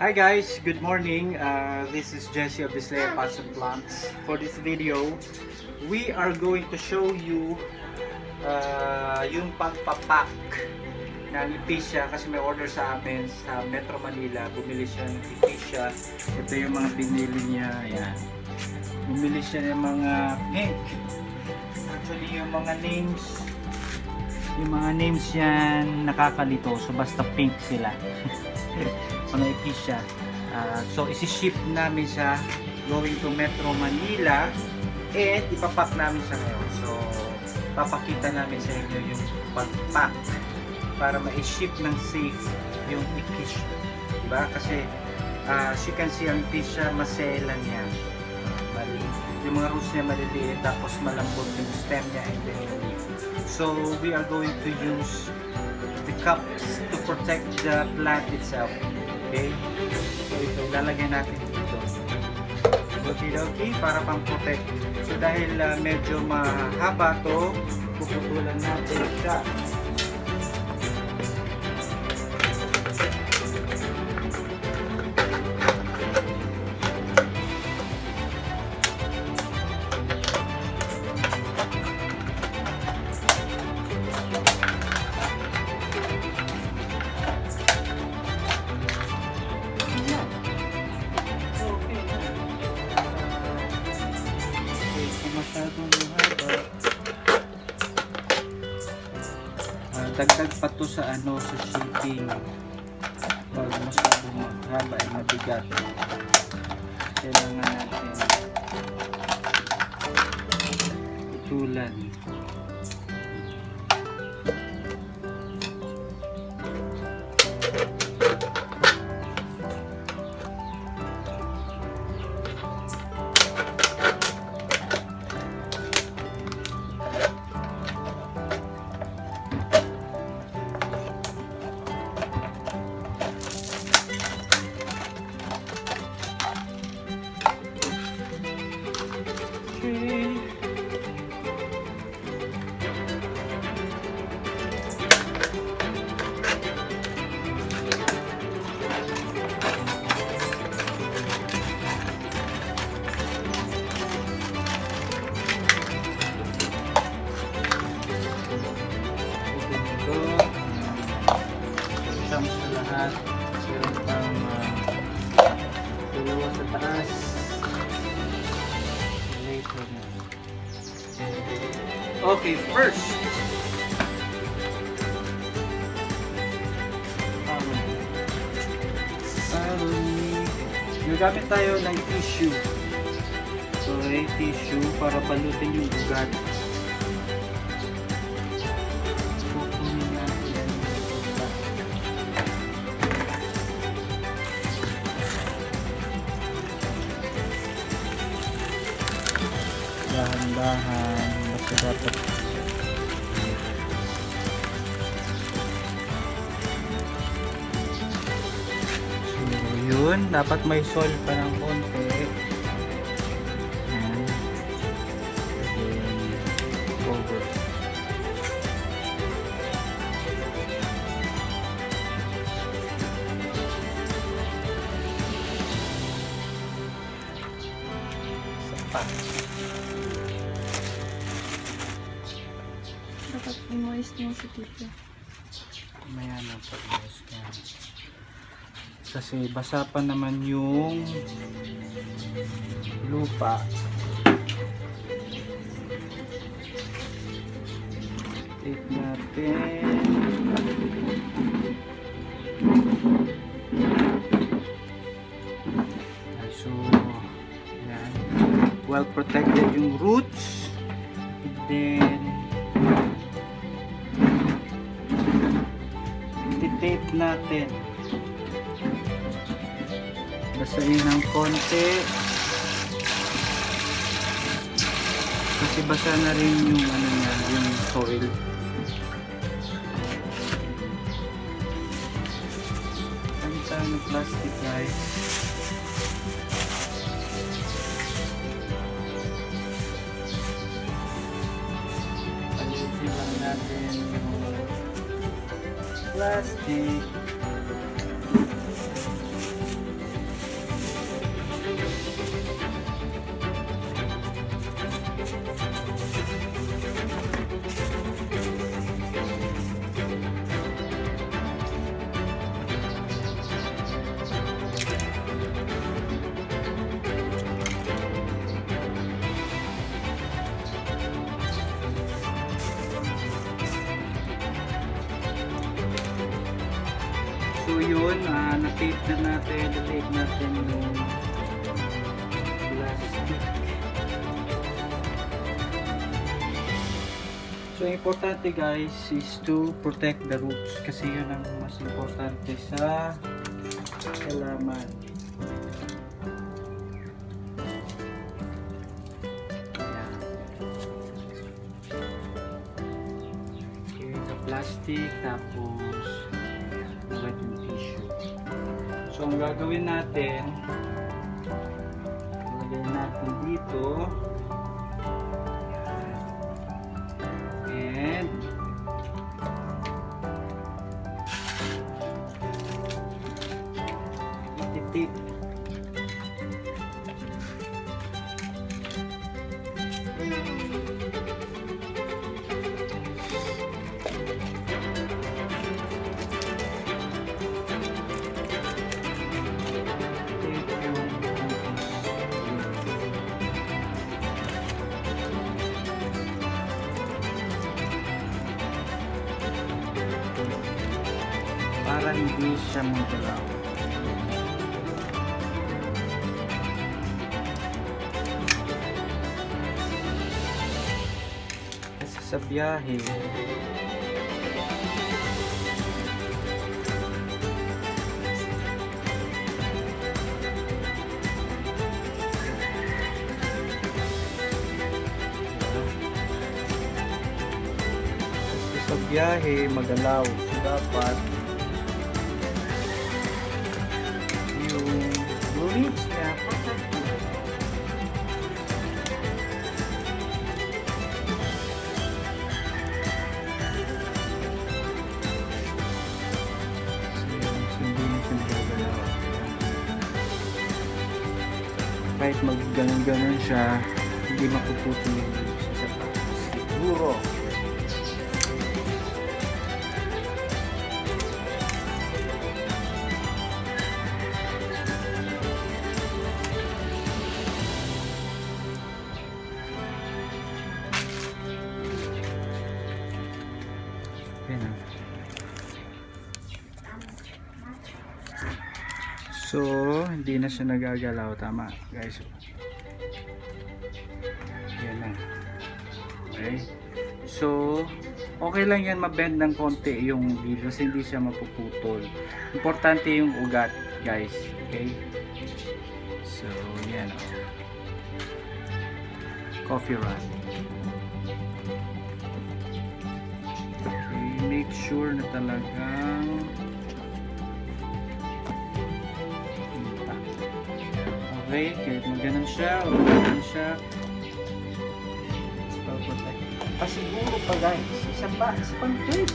Hi guys, good morning. This is Jesse of Episcia Plants. For this video, we are going to show you yung pagpapak ng Episcia kasi may order sa amin sa Metro Manila. Bumili siya ng Episcia. Ito yung mga pinili niya. Ayan. Bumili siya ng mga pink. Actually, yung mga names yan nakakalito. So basta pink sila. Mga Episcia. So isi-ship namin siya going to Metro Manila and ipapack namin siya ngayon. So papakita namin sa inyo yung pag-pack para ma-ship ng safe yung Episcia. Diba? Kasi as you can see, ang Episcia maselan yan. Yung mga roots niya maliliit tapos malambot yung stem niya and then yung leaf. So we are going to use the cups to protect the plant itself. Okay? So ito, ilalagay natin dito. Okay, para pang protect. So dahil medyo mahaba to, puputulan natin siya. Dagdag pa to sa sa shipping. Pag masyadong mahaba ay mabigat, kailangan natin putulan. Sa lahat, meron pang dalawa sa taas. Later na. Okay, first gagamit tayo ng tissue. So, tissue para balutin yung ugat. Dahan-dahan, basta dapat so yun, dapat may sol pa ng konti. And then over. Sapat. Dapat i-moist mo si tito. Maya na pag-moist ka. Kasi basa pa naman yung lupa. Take natin. So, yan. Well protected yung roots. And then tape natin. Basahin ng konti. Kasi basa na rin yung niya, yung soil. Kanta ng plastic, guys. Palitin lang natin yung plastic. So yun, na-tape na natin, na-tape natin yung plastic. So importante guys is to protect the roots kasi yun ang mas importante sa halaman. Ayan. Okay, the plastic tapos wet yung tissue. So ang gagawin natin, lagay natin dito. And ititip. Para hindi siya magalaw. Kasi sa biyahe, magalaw. So dapat roots niya protect niya. So hindi na siya nagagalaw. Kahit mag-ganon-ganon siya, hindi mapuputol yung roots sa taas. Siguro so, hindi na siya nagagalaw. Tama, guys. Yan na. Okay. So, okay lang yan mabend ng konti yung video kasi hindi siya mapuputol. Importante yung ugat, guys. Okay. So, yan. Coffee run. Okay, make sure na talagang okay, kahit maganon siya o maganon siya, pasiguro pa guys, isa pang tip,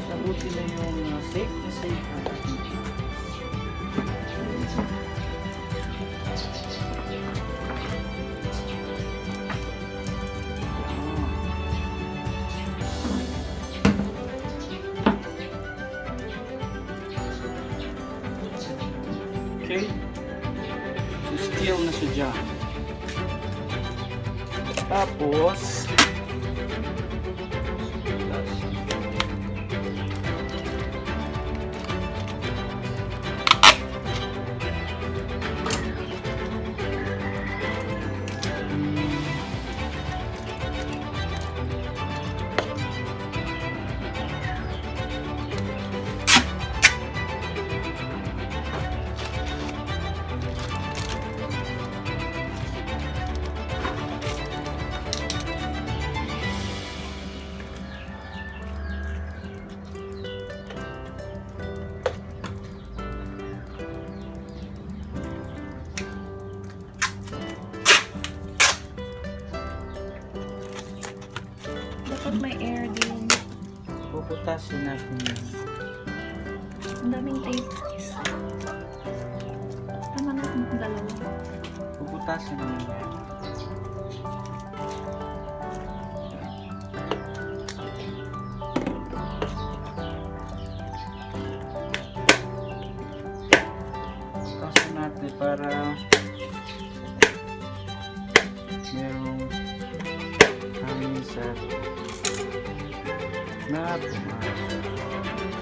sagutin na yung safe na safe na okay, so still na siya dyan. Tapos dapat may air din. puputasin natin yan. Ang daming tape. Tama na kung dalawa. Puputasin natin yan. Puputasin natin para merong hangin sa na pumasok.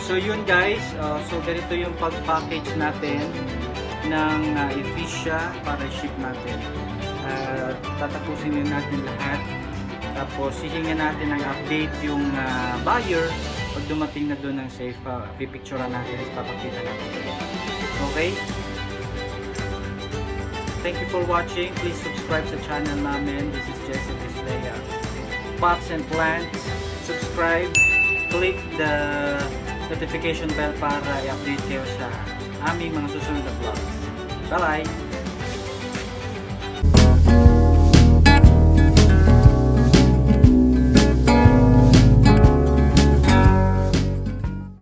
So yun guys, so ganito yung pag-package natin ng Episcia para ship natin. Tatapusin din natin lahat. Tapos hihingan natin ng update yung buyer. Pag dumating na doon ng safe, pipicturean natin at papakita natin. Okay? Thank you for watching. Please subscribe sa channel namin. This is Jesse Display. Pots and plants. Subscribe. Click the notification bell para i-update kayo sa aming mga susunod na vlogs. Bye-bye!